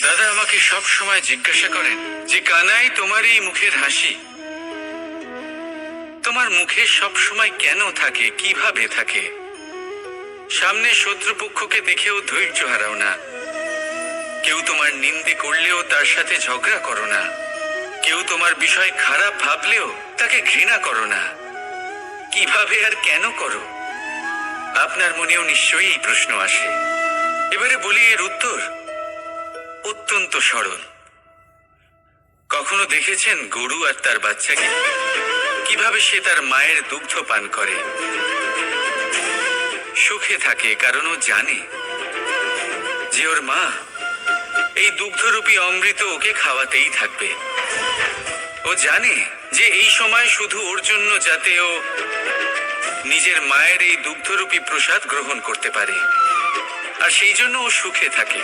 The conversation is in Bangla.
দাদা আমাকে সব সময় জিজ্ঞাসা করেন যে কানাই, তোমার এই মুখের হাসি, তোমার মুখে সব সময় কেন থাকে, কিভাবে থাকে? সামনে শত্রুপক্ষকে দেখেও ধৈর্য হারাও না, কেউ তোমার নিন্দে করলেও তার সাথে ঝগড়া করো না, কেউ তোমার বিষয় খারাপ ভাবলেও তাকে ঘৃণা করো না। কিভাবে আর কেন করো? আপনার মনেও নিশ্চয়ই এই প্রশ্ন আসে। এবারে বলি, এর উত্তর অত্যন্ত সরল। কখনো দেখেছেন গরু আর তার বাচ্চাকে কিভাবে সে তার মায়ের দুগ্ধ পান করে? সুখে থাকে, কারণ ও জানে যে ওর মা এই দুগ্ধরূপী অমৃত ওকে খাওয়াতেই থাকবে। ও জানে যে এই সময় শুধু ওর জন্য, যাতে ও নিজের মায়ের এই দুগ্ধরূপী প্রসাদ গ্রহণ করতে পারে, আর সেই জন্য ও সুখে থাকে।